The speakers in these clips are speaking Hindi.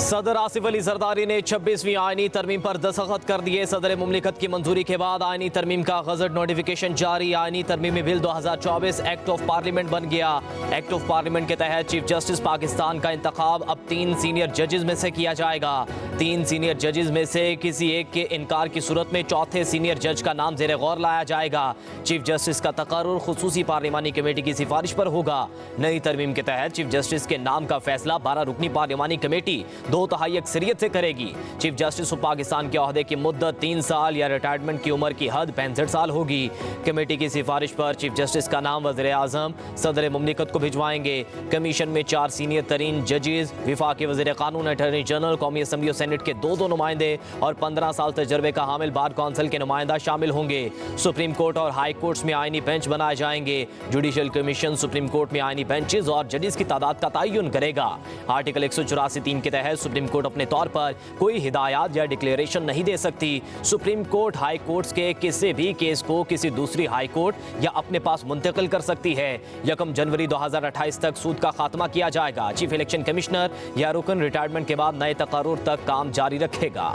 सदर आसिफ अली जरदारी ने 26वीं आईनी तरमीम पर दस्तखत कर दिए। सदर मुमलिकत की मंजूरी के बाद आईनी तरमीम का गजट नोटिफिकेशन जारी। आईनी तरमीमी बिल 2024 एक्ट ऑफ पार्लियामेंट बन गया। एक्ट ऑफ पार्लियामेंट के तहत चीफ जस्टिस पाकिस्तान का इंतखाब अब 3 सीनियर जजेस में से किया जाएगा। 3 सीनियर जजेस में से किसी एक के इनकार की सूरत में चौथे सीनियर जज का नाम जेर गौर लाया जाएगा। चीफ जस्टिस का तकर्रुर खुसूसी पार्लिमानी कमेटी की सिफारिश पर होगा। नई तरमीम के तहत चीफ जस्टिस के नाम का फैसला 12 रुकनी पार्लिमानी कमेटी 2/3 अक्सरियत से करेगी। चीफ जस्टिस ऑफ पाकिस्तान के ओहदे की मुद्दत 3 साल या रिटायरमेंट की उम्र की हद 65 साल होगी। कमेटी की सिफारिश पर चीफ जस्टिस का नाम वज़ीर आज़म सदर मुमलिकत को भिजवाएंगे। कमीशन में 4 सीनियर तरीन जजेस, विफाकी वज़ीर कानून, अटॉर्नी जनरल, कौमी असम्बली और सेनेट के 2 नुमाइंदे और 15 साल तजर्बे का हामिल बार कौंसिल के नुमाइंदा शामिल होंगे। सुप्रीम कोर्ट और हाई कोर्ट्स में आईनी बेंच बनाए जाएंगे। जुडिशल कमीशन सुप्रीम कोर्ट में आईनी बेंचेस और जजेस की तादाद का तयन करेगा। आर्टिकल 184(3) के तहत सुप्रीम कोर्ट अपने तौर पर कोई हिदायत या डिक्लेरेशन नहीं दे सकती। सुप्रीम कोर्ट हाई कोर्ट्स के किसी भी केस को किसी दूसरी हाई कोर्ट या अपने पास मुंतकिल कर सकती है। 1 जनवरी 2028 तक सूद का खात्मा किया जाएगा। चीफ इलेक्शन कमिश्नर या रुकन रिटायरमेंट के बाद नए तकर्रुर तक काम जारी रखेगा।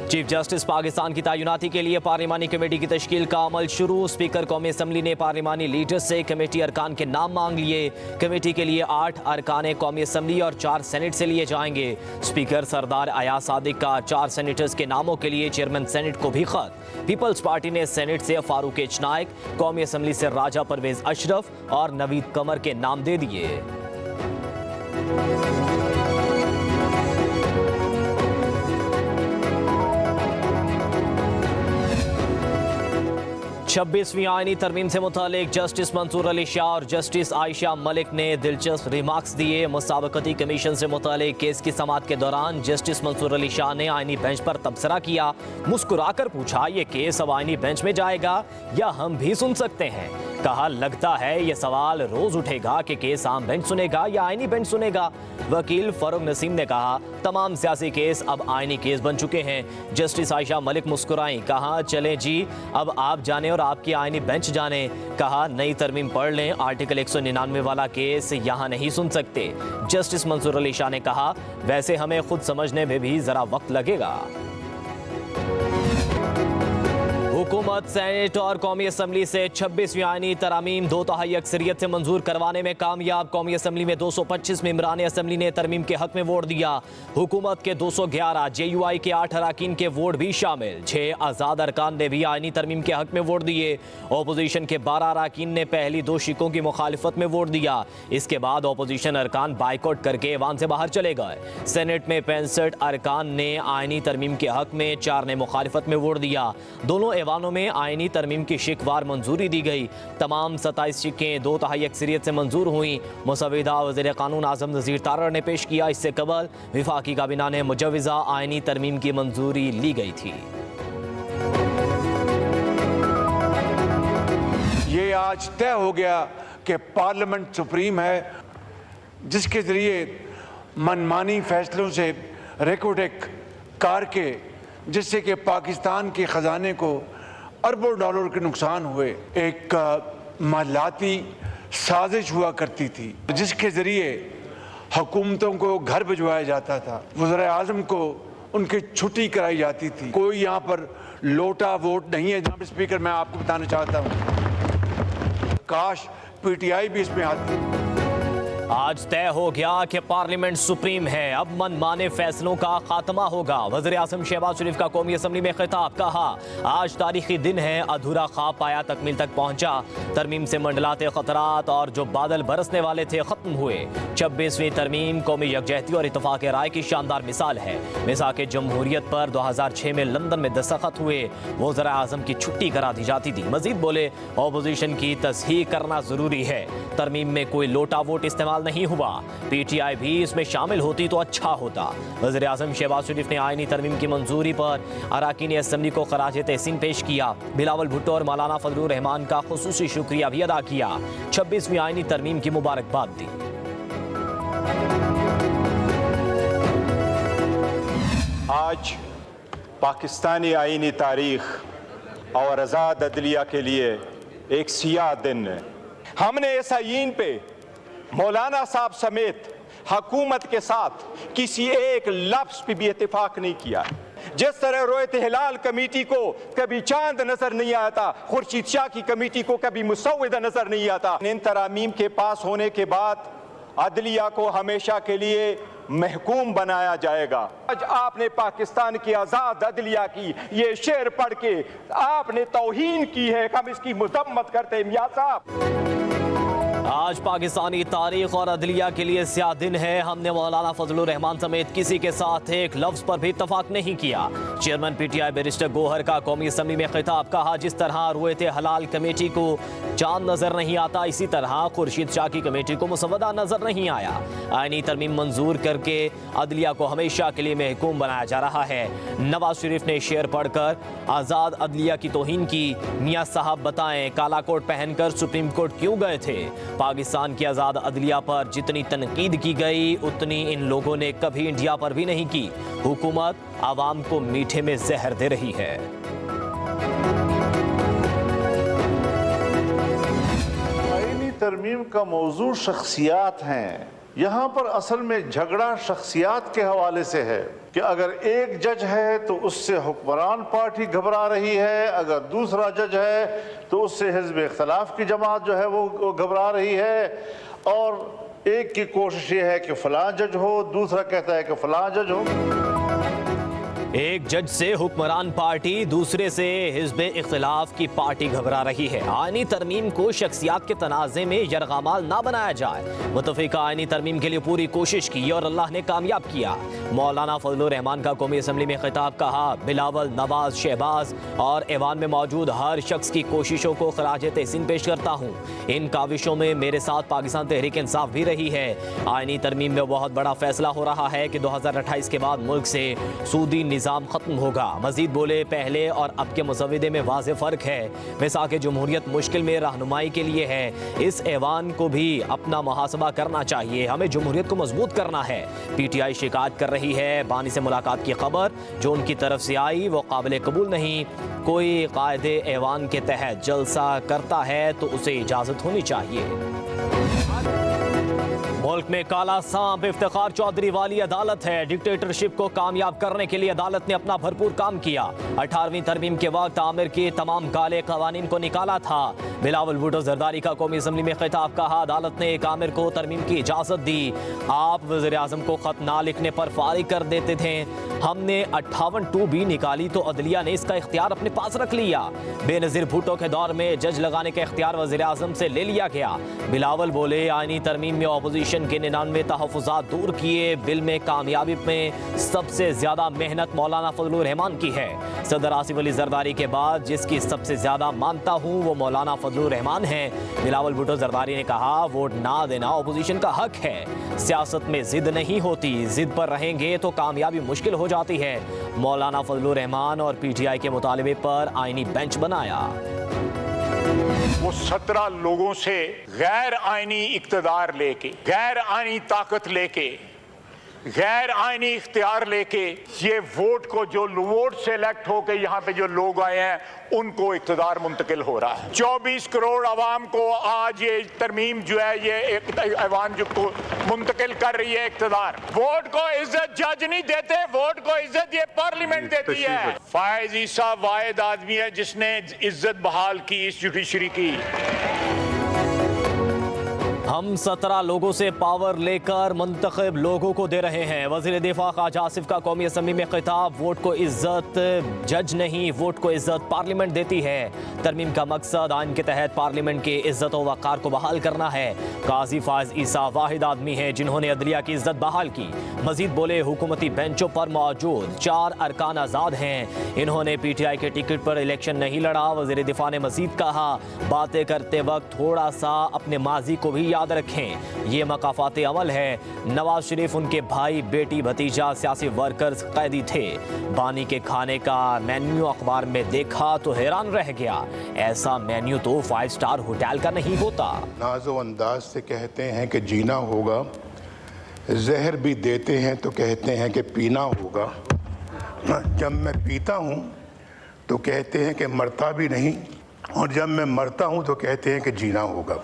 चीफ जस्टिस पाकिस्तान की तैनाती के लिए पार्लिमानी कमेटी की तश्कील का अमल शुरू। स्पीकर कौमी असम्बली ने पार्लिमानी लीडर्स से कमेटी अरकान के नाम मांग लिए। कमेटी के लिए 8 अरकान कौमी असम्बली और 4 सेनेट से लिए जाएंगे। स्पीकर सरदार अयाज सादिक का 4 सेनेटर्स के नामों के लिए चेयरमैन सेनेट को भी खत। पीपल्स पार्टी ने सेनेट से फारूक एच नाइक, कौमी असम्बली से राजा परवेज अशरफ और नवीद कमर के नाम दे दिए। 26वीं आईनी तरमीम से मुतालिक जस्टिस मंसूर अली शाह और जस्टिस आयशा मलिक ने दिलचस्प रिमार्क्स दिए। मुसाबकती कमीशन से मुतालिक केस की समाअत के दौरान जस्टिस मंसूर अली शाह ने आईनी बेंच पर तबसरा किया। मुस्कुराकर पूछा, ये केस अब आईनी बेंच में जाएगा या हम भी सुन सकते हैं? कहा, लगता है ये सवाल रोज उठेगा कि केस आम बेंच सुनेगा या आईनी बेंच सुनेगा। वकील फरूक नसीम ने कहा, तमाम सियासी केस अब आईनी केस बन चुके हैं। जस्टिस आयशा मलिक मुस्कुराई, कहा, चलें जी, अब आप जाने और आपकी आईनी बेंच जाने। कहा, नई तरमीम पढ़ लें, आर्टिकल 199 वाला केस यहाँ नहीं सुन सकते। जस्टिस मंसूर अली शाह ने कहा, वैसे हमें खुद समझने में भी जरा वक्त लगेगा। हुकूमत, सेनेट और कौमी असम्बली से 26वीं आईनी तरामीम 2/3 अक्सरियत से मंजूर करवाने में कामयाब। कौमी असम्बली में 225 मेंबरान असम्बली ने तरमीम के हक में वोट दिया। हुकूमत के 211, JUI के 8 अरकान के वोट भी शामिल। 6 आज़ाद अरकान ने भी आईनी तरमीम के हक में वोट दिए। अपोजिशन के 12 अरकान ने पहली 2 शिकों की मुखालिफत में वोट दिया। इसके बाद अपोजिशन अरकान बाइकआउट करके ऐवान से बाहर चले गए। सेनेट में 65 अरकान ने आईनी तरमीम के हक में, 4 ने मुखालिफत में वोट दिया। दोनों ऐवानों में आईनी तरमीम की शिकवार मंजूरी दी गई। तमाम 27 शिकें 2/3 अक्सरियत से मंजूर हुई। मुसविदा वज़ीर कानून आज़म नज़ीर तारड़ ने पेश किया। इससे कबल विफाकी काबीना ने मुजव्विज़ा आईनी तरमीम की मंजूरी ली गई थी। ये आज तय हो गया कि पार्लियामेंट सुप्रीम है, जिसके जरिए मनमानी फैसलों से रेकोटेक करके, जिससे कि पाकिस्तान के ख़जाने को अरबों डॉलर के नुकसान हुए, एक मालियाती साजिश हुआ करती थी, जिसके ज़रिए हुकूमतों को घर भिजवाया जाता था, वज़ीर आज़म को उनकी छुट्टी कराई जाती थी। कोई यहाँ पर लोटा वोट नहीं है। जनाब स्पीकर, मैं आपको बताना चाहता हूँ, काश PTI भी इसमें आती। आज तय हो गया कि पार्लियामेंट सुप्रीम है, अब मनमाने फैसलों का खात्मा होगा। वज़ीर आज़म शहबाज शरीफ का कौमी असम्बली में खिताब, कहा, आज तारीखी दिन है, अधूरा ख्वाब पाया तकमील तक पहुंचा। तरमीम से मंडलाते खतरात और जो बादल बरसने वाले थे खत्म हुए। 26वीं तरमीम कौमी यकजहती और इत्तफाक राय की शानदार मिसाल है। मिसाक जमहूरियत पर 2006 में लंदन में दस्तखत हुए। वज़ीर आज़म की छुट्टी करा दी जाती थी। मजीद बोले, अपोजिशन की तस्हीह करना जरूरी है। तरमीम में कोई लोटा वोट इस्तेमाल नहीं हुआ। PTI भी इसमें शामिल होती तो अच्छा होता। वज़ीर आज़म शहबाज शरीफ ने आईनी तरमीम की मंजूरी पर अरकान असम्बली को खराज तहसीन पेश किया। बिलावल भुट्टो और मौलाना फजलुर रहमान का खुसूसी शुक्रिया भी अदा किया। 26वीं आईनी तरमीम की मुबारकबाद दी। आज पाकिस्तानी आईनी तारीख और आज़ाद अदलिया के लिए एक सियाह दिन है। हमने इस आईन पे मौलाना साहब समेत हुकूमत के साथ किसी एक लफ्ज पे भी इत्तेफाक नहीं किया। जिस तरह रोयत हिलाल कमेटी को कभी चांद नजर नहीं आता, खुर्शीद शाह की कमेटी को कभी मुसव्विदा नजर नहीं आता। इन तरामीम के पास होने के बाद अदलिया को हमेशा के लिए महकूम बनाया जाएगा। आज आपने पाकिस्तान की आज़ाद अदलिया की ये शेर पढ़ के आपने तौहीन की है, हम इसकी मजम्मत करते हैं मियां साहब। आज पाकिस्तानी तारीख और अदलिया के लिए स्याह दिन है। हमने मौलाना फजलुर रहमान समेत किसी के साथ एक लफ्ज पर भी इत्तफाक नहीं किया। चेयरमैन पीटीआई बैरिस्टर गोहर का कौमी असम्बली में खिताब, कहा जिस तरह रोयत हलाल कमेटी को चांद नजर नहीं आता, इसी तरह खुर्शीद शाह की कमेटी को मुसव्वदा नजर नहीं आया। आईनी तरमीम मंजूर करके अदलिया को हमेशा के लिए महकूम बनाया जा रहा है। नवाज शरीफ ने शेर पढ़कर आज़ाद अदलिया की तौहीन की। मियां साहब बताएं, काला कोट पहनकर सुप्रीम कोर्ट क्यों गए थे? पाकिस्तान की आज़ाद अदलिया पर जितनी तनकीद की गई उतनी इन लोगों ने कभी इंडिया पर भी नहीं की। हुकूमत आवाम को मीठे में जहर दे रही है। आईनी तरमीम का मौजू शख्सियात हैं। यहाँ पर असल में झगड़ा शख्सियात के हवाले से है कि अगर एक जज है तो उससे हुक्मरान पार्टी घबरा रही है, अगर दूसरा जज है तो उससे हिज़्ब इख्तिलाफ की जमात जो है वो घबरा रही है। और एक की कोशिश ये है कि फ़लाँ जज हो, दूसरा कहता है कि फ़लाँ जज हो। एक जज से हुक्मरान पार्टी, दूसरे से हिज़्ब इख्तिलाफ की पार्टी घबरा रही है। आईनी तरमीम को शख्सियात के तनाज़े में यरगमाल ना बनाया जाए। मुतफ़िका आईनी तरमीम के लिए पूरी कोशिश की और अल्लाह ने कामयाब किया। मौलाना फजलुर रहमान का कौमी असम्बली में खिताब, कहा बिलावल, नवाज, शहबाज और ऐवान में मौजूद हर शख्स की कोशिशों को खराज तहसीन पेश करता हूँ। इन काविशों में मेरे साथ पाकिस्तान तहरीक इंसाफ भी रही है। आईनी तरमीम में बहुत बड़ा फैसला हो रहा है कि 2028 के बाद मुल्क से सूदी निज़ाम खत्म होगा। मजीद बोले, पहले और अब के मुसव्विदे में वाज़ेह फ़र्क है। मिसाक़ जमहूरियत मुश्किल में रहनुमाई के लिए है। इस ऐवान को भी अपना मुहासबा करना चाहिए। हमें जमहूरियत को मजबूत करना है। पीटीआई शिकायत कर रही है। बानी से मुलाकात की खबर जो उनकी तरफ से आई वो काबिल कबूल नहीं। कोई कायदे ऐवान के तहत जलसा करता है तो उसे इजाज़त होनी चाहिए। मुल्क में काला सांप इफ्तिखार चौधरी वाली अदालत है। डिक्टेटरशिप को कामयाब करने के लिए अदालत ने अपना भरपूर काम किया। 18वीं तरमीम के वक्त आमिर के तमाम काले कवानीन को निकाला था। बिलावल भुट्टो जरदारी का कौमी असम्बली में खिताब, कहा अदालत ने एक आमिर को तरमीम की इजाज़त दी। आप वज़ीर आज़म को खत ना लिखने पर फारिग कर देते थे। हमने 58(2) भी निकाली तो अदलिया ने इसका इख्तियार अपने पास रख लिया। बेनज़ीर भुट्टो के दौर में जज लगाने का इख्तियार वज़ीर आज़म से ले लिया गया। बिलावल बोले, आईनी तरमीम में अपोजिशन के 99 तहफ़्फ़ुज़ात दूर किए। बिल में कामयाबी में सबसे ज़्यादा मेहनत मौलाना फजलुर रहमान की है। सदर आसिफ अली जरदारी के बाद जिसकी सबसे ज़्यादा मानता हूँ वो मौलाना फजलुर रहमान है। बिलावल भुट्टो जरदारी ने कहा, वोट ना देना अपोजिशन का हक है। सियासत में जिद नहीं होती, जिद पर रहेंगे तो कामयाबी मुश्किल हो जाती है। मौलाना फजलुर रहमान और पीटीआई के मुतालिबे पर आईनी बेंच बनाया। वो 17 लोगों से गैर आईनी इक्तदार लेके, गैर आईनी ताकत लेके, गैर आईनी इख्तियार लेके ये वोट को, जो वोट सेलेक्ट होके यहाँ पे जो लोग आए हैं उनको इख्तिदार मुंतकिल हो रहा है। 24 करोड़ आवाम को आज ये तरमीम जो है ये एक ऐवान जो को मुंतकिल कर रही है इख्तिदार। वोट को इज्जत जज नहीं देते, वोट को इज्जत ये पार्लियामेंट देती है। फायज ईसा वाहिद आदमी है जिसने इज्जत बहाल की इस जुडिशरी की। हम 17 लोगों से पावर लेकर मुंतखब लोगों को दे रहे हैं। वज़ीर दिफा ख्वाजा आसिफ का कौमी असम्बली में खिताब, वोट को इज्जत जज नहीं, वोट को इज्जत पार्लियामेंट देती है। तरमीम का मकसद आइन के तहत पार्लियामेंट की इज्जत व वक़ार को बहाल करना है। काजी फायज ईसा वाहिद आदमी है जिन्होंने अदलिया की इज्जत बहाल की। मजीद बोले, हुकूमती बेंचों पर मौजूद 4 अरकान आज़ाद हैं। इन्होंने पीटीआई के टिकट पर इलेक्शन नहीं लड़ा। वज़ीर दिफा ने मजीद कहा, बातें करते वक्त थोड़ा सा अपने माजी को भी याद रखें, ये मकाफाती अमल है। नवाज शरीफ, उनके भाई, बेटी, भतीजा सियासी वर्कर्स कैदी थे। बानी के खाने का मेन्यू अखबार में देखा तो हैरान रह गया। ऐसा मेन्यू तो 5 स्टार होटल का नहीं होता। नाज़ो अंदाज से कहते हैं कि जीना होगा, जहर भी देते हैं तो कहते हैं कि पीना होगा। जब मैं पीता हूँ तो कहते हैं कि मरता भी नहीं, और जब मैं मरता हूँ तो कहते हैं कि जीना होगा।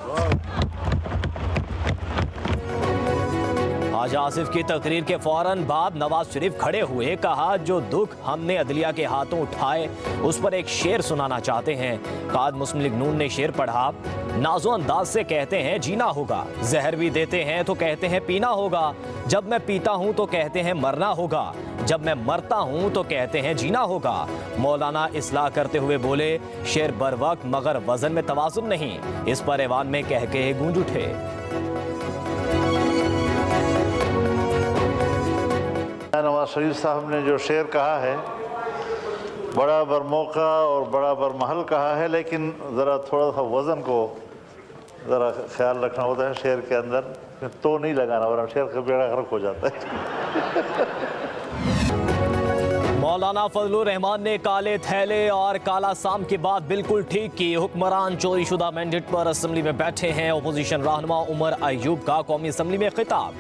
ख्वाजा आसिफ की तकरीर के फौरन बाद नवाज शरीफ खड़े हुए, कहा जो दुख हमने अदलिया के हाथों उठाए उस पर एक शेर सुनाना चाहते हैं। काद मुस्लिम लीग नून ने शेर पढ़ा, नाजो अंदाज से कहते हैं जीना होगा, जहर भी देते हैं तो कहते हैं पीना होगा, जब मैं पीता हूं तो कहते हैं मरना होगा, जब मैं मरता हूं तो कहते हैं जीना होगा। मौलाना इस्लाह करते हुए बोले, शेर बरवक्त मगर वजन में तवाज़ुन नहीं। इस पर ऐवान में कह के गूंज उठे। नवाज शरीफ साहब ने जो शेर कहा है, बड़ा बरमौका और बड़ा बरमहल कहा है, लेकिन ज़रा थोड़ा सा वज़न को ज़रा ख्याल रखना होता है शेर के अंदर, तो नहीं लगाना, वरना शेर का बेड़ा गर्क हो जाता है। मौलाना फजलुर रहमान ने काले थैले और काला साम की बात बिल्कुल ठीक की। हुक्मरान चोरी शुदा मैंडेट पर असेंबली में बैठे हैं। अपोजिशन रहनुमा उमर अयूब का कौमी असेंबली में खिताब,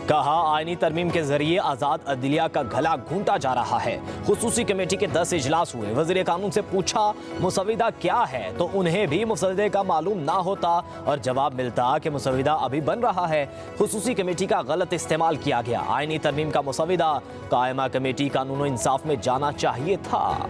कहा आईनी तरमीम के जरिए आज़ाद अदलिया का गला घूंटा जा रहा है। खुसूसी कमेटी के 10 इजलास हुए। वज़ीर कानून से पूछा मुसविदा क्या है, तो उन्हें भी मुसविदे का मालूम ना होता और जवाब मिलता कि मुसविदा अभी बन रहा है। खुसूसी कमेटी का गलत इस्तेमाल किया गया। आईनी तरमीम का मुसविदा कायमा कमेटी कानून और इंसाफ में जाना चाहिए था।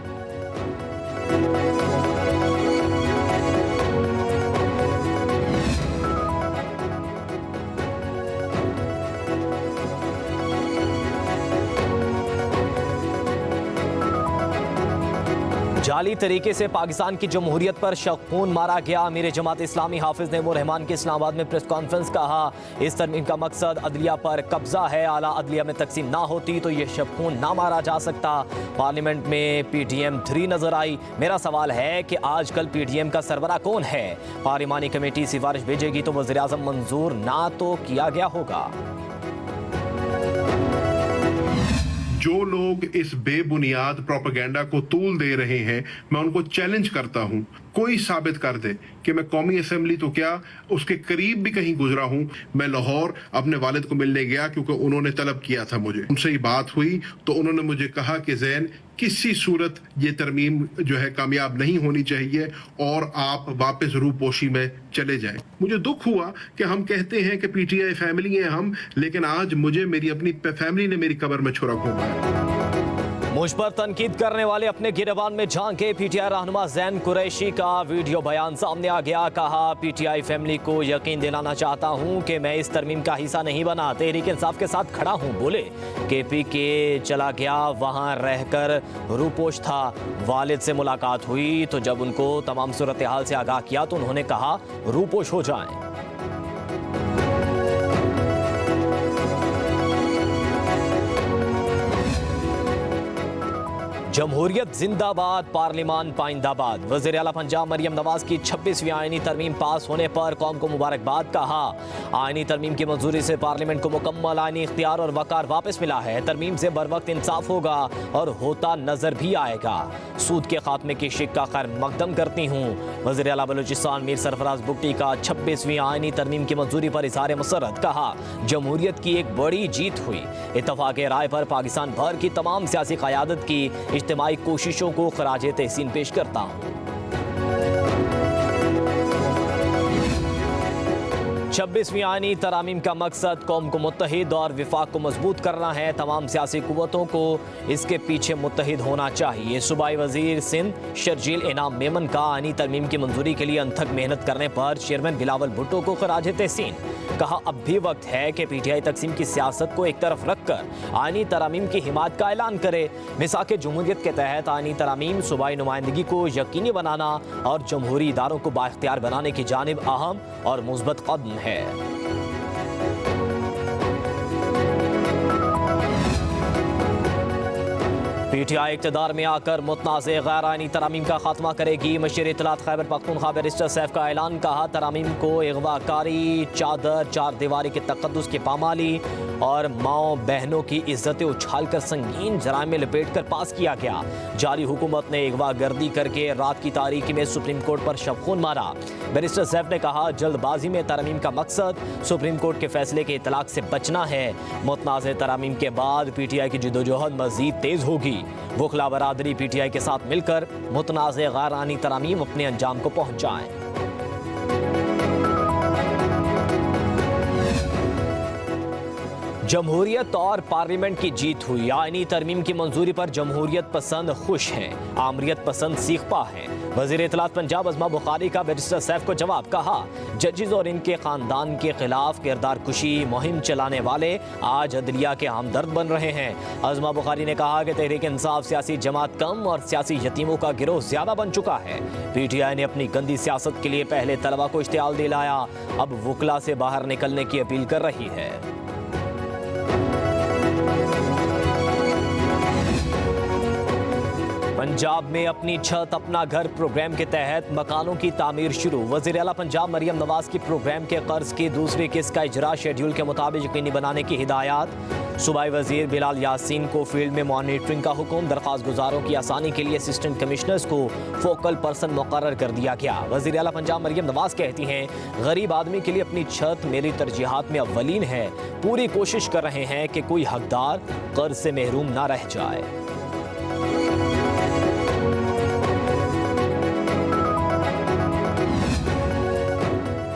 जाली तरीके से पाकिस्तान की जमहूरियत पर शक-खून मारा गया। अमीर जमात इस्लामी हाफिज नईमुर रहमान की इस्लामाबाद में प्रेस कॉन्फ्रेंस, कहा इस तरमीम का मकसद अदलिया पर कब्जा है। आला अदलिया में तकसीम ना होती तो ये शक-खून ना मारा जा सकता। पार्लियामेंट में PDM 3 नजर आई। मेरा सवाल है कि आजकल PDM का सरबरा कौन है? पार्लिमानी कमेटी सिफारिश भेजेगी तो वज़ीर आज़म मंजूर ना तो किया गया होगा। जो लोग इस बेबुनियाद प्रोपेगेंडा को तूल दे रहे हैं, मैं उनको चैलेंज करता हूं, कोई साबित कर दे कि मैं कौमी असेंबली तो क्या उसके करीब भी कहीं गुजरा हूं। मैं लाहौर अपने वालिद को मिलने गया क्योंकि उन्होंने तलब किया था मुझे। उनसे ही बात हुई तो उन्होंने मुझे कहा कि ज़ैन किसी सूरत ये तरमीम जो है कामयाब नहीं होनी चाहिए और आप वापस रूपोशी में चले जाएं। मुझे दुख हुआ कि हम कहते हैं कि PTI फैमिली है हम, लेकिन आज मुझे मेरी अपनी फैमिली ने मेरी कब्र में छुरा घोंपा है। मुझ पर तनकीद करने वाले अपने गिरबान में झांके। PTI रहनुमा ज़ैन कुरैशी का वीडियो बयान सामने आ गया। कहा PTI फैमिली को यकीन दिलाना चाहता हूं कि मैं इस तरमीम का हिस्सा नहीं बना, तहरीक इंसाफ के साथ खड़ा हूं। बोले KP के चला गया, वहां रहकर रूपोश था। वालिद से मुलाकात हुई तो जब उनको तमाम सूरत हाल से आगाह किया तो उन्होंने कहा रूपोश हो जाएं। जमहूरियत जिंदाबाद, पार्लिमान पाइंदाबाद। वज़ीर आला पंजाब मरियम नवाज की 26वीं आईनी तरमीम पास होने पर कौम को मुबारकबाद। कहा आईनी तरमीम की मंजूरी से पार्लियामेंट को मुकम्मल आईनी इख्तियार और वकार वापस मिला है। तरमीम से बर वक्त इंसाफ होगा और होता नजर भी आएगा। सूद के खात्मे की शिक का खैर मकदम करती हूँ। वज़ीर आला बलूचिस्तान मीर सरफराज बुगटी का 26वीं आईनी तरमीम की मंजूरी पर इज़हार मसरत। कहा जमहूरियत की एक बड़ी जीत हुई। इत्तफाक राय पर पाकिस्तान भर की तमाम सियासी क़यादत की इज्तिमाई कोशिशों को खराज तहसीन पेश करता हूँ। 26वीं आईनी तरामीम का मकसद कौम को मुत्तहिद और विफाक को मजबूत करना है। तमाम सियासी कुव्वतों को इसके पीछे मुत्तहिद होना चाहिए। सूबाई वजीर सिंध शर्जील इनाम मेमन का आईनी तरमीम की मंजूरी के लिए अनथक मेहनत करने पर चेयरमैन बिलावल भुट्टो को खराज तहसीन। कहा अब भी वक्त है कि PTI तकसीम की सियासत को एक तरफ रखकर आईनी तरामीम की हिमायत का ऐलान करे। मिसाक जमहूरियत के तहत आईनी तरामीम सूबाई नुमाइंदगी को यकीनी बनाना और जमहूरी इदारों को बाइख्तियार बनाने की जानिब अहम और मुस्बत कदम है। PTI इक़्तिदार में आकर मुतनाज़ गैर आईनी तरामीम का खात्मा करेगी। मशीर इत्तलात खैबर पख्तूनख्वा बैरिस्टर सैफ का ऐलान। कहा तरामीम को अगवाकारी, चादर, चार दीवारी के तक़द्दुस की पामाली और माओ बहनों की इज्जतें उछाल कर संगीन जराइम में लपेट कर पास किया गया। जारी हुकूमत ने अगवा गर्दी करके रात की तारीकी में सुप्रीम कोर्ट पर शब-खून मारा। बैरिस्टर सैफ ने कहा जल्दबाजी में तरामीम का मकसद सुप्रीम कोर्ट के फैसले के इतलाक से बचना है। मुतनाज़ तरामीम के बाद PTI की जदोजहद मजीद तेज़ होगी। वकला बरादरी PTI के साथ मिलकर मुतनाज़ गैर आईनी तरामीम अपने अंजाम को पहुंचाएं। जमहूरियत और पार्लियामेंट की जीत हुई। आईनी तरमीम की मंजूरी पर जमहूरियत पसंद खुश हैं, आमरीत पसंद सीखपा हैं। वजीर इत्तलात पंजाब अज़मा बुखारी का बैरिस्टर सैफ को जवाब, कहा जजेस और इनके खानदान के खिलाफ किरदार कुशी मुहिम चलाने वाले आज अदलिया के हमदर्द बन रहे हैं। अज़मा बुखारी ने कहा कि तहरीक इंसाफ सियासी जमात कम और सियासी यतीमों का गिरोह ज्यादा बन चुका है। PTI ने अपनी गंदी सियासत के लिए पहले तलबा को इश्तियाल दिलाया, अब वुकला से बाहर निकलने की अपील कर रही है। पंजाब में अपनी छत अपना घर प्रोग्राम के तहत मकानों की तामीर शुरू। वज़ीर आला पंजाब मरियम नवाज की प्रोग्राम के कर्ज की दूसरी किस्त का इजरा शेड्यूल के मुताबिक यकीनी बनाने की हिदायत। सूबाई वजीर बिलाल यासीन को फील्ड में मॉनिटरिंग का हुक्म। दरख्वास्त गुजारों की आसानी के लिए असिस्टेंट कमिश्नर्स को फोकल पर्सन मुकर्रर कर दिया गया। वज़ीर आला पंजाब मरियम नवाज कहती हैं, गरीब आदमी के लिए अपनी छत मेरी तरजीहात में अव्वलीन है। पूरी कोशिश कर रहे हैं कि कोई हकदार कर्ज से महरूम ना रह जाए।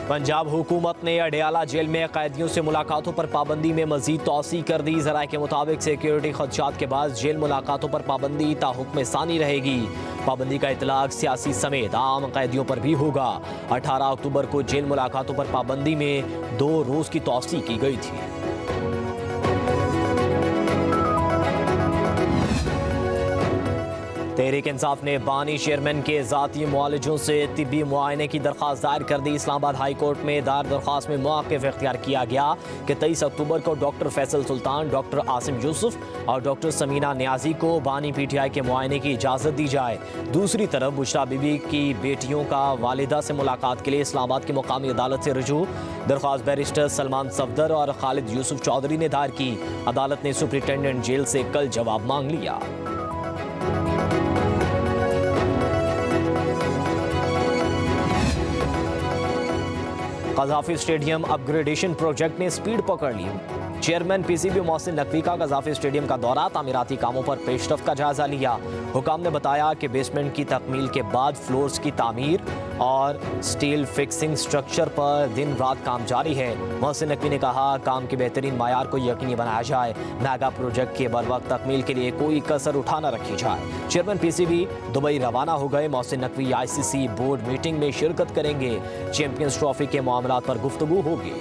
पंजाब हुकूमत ने अडयाला जेल में कैदियों से मुलाकातों पर पाबंदी में मजीद तौसी कर दी। ज़राए के मुताबिक सिक्योरिटी खदशात के बाद जेल मुलाकातों पर पाबंदी ताहुक्म सानी रहेगी। पाबंदी का इतलाक सियासी समेत आम कैदियों पर भी होगा। 18 अक्टूबर को जेल मुलाकातों पर पाबंदी में 2 रोज़ की तौसी की गई थी। तहरीक इंसाफ ने बानी चेयरमैन के ज़ाती मुआलिजों से तिब्बी मुआयने की दरख्वास्त दायर कर दी। इस्लामाबाद हाई कोर्ट में दायर दरख्वास्त में मौक़िफ़ इख्तियार किया गया कि 23 अक्टूबर को डॉक्टर फैसल सुल्तान, डॉक्टर आसिम यूसुफ और डॉक्टर समीना न्याजी को बानी PTI के मुआयने की इजाज़त दी जाए। दूसरी तरफ बुशरा बीबी की बेटियों का वालिदा से मुलाकात के लिए इस्लामाबाद की मुकामी अदालत से रुजू। दरख्वास्त बैरिस्टर सलमान सफदर और खालिद यूसुफ चौधरी ने दायर की। अदालत ने सुपरिटेंडेंट जेल से कल जवाब मांग लिया। कज़ाफ़ी स्टेडियम अपग्रेडेशन प्रोजेक्ट ने स्पीड पकड़ ली। चेयरमैन PCB मोहसिन नकवी का कज़ाफ़ी स्टेडियम का दौरा, तामीराती कामों पर पेशरफ्त का जायजा लिया। हुकाम ने बताया कि बेसमेंट की तकमील के बाद फ्लोर्स की तामीर और स्टील फिक्सिंग स्ट्रक्चर पर दिन रात काम जारी है। मोहसिन नकवी ने कहा काम के बेहतरीन मायार को यकीनी बनाया जाए। मेगा प्रोजेक्ट के बरवक्त तकमील के लिए कोई कसर उठा न रखी जाए। चेयरमैन PCB दुबई रवाना हो गए। Mohsin Naqvi ICC board meeting में शिरकत करेंगे। चैंपियंस ट्रॉफी के मामलात पर गुफ्तगू होगी।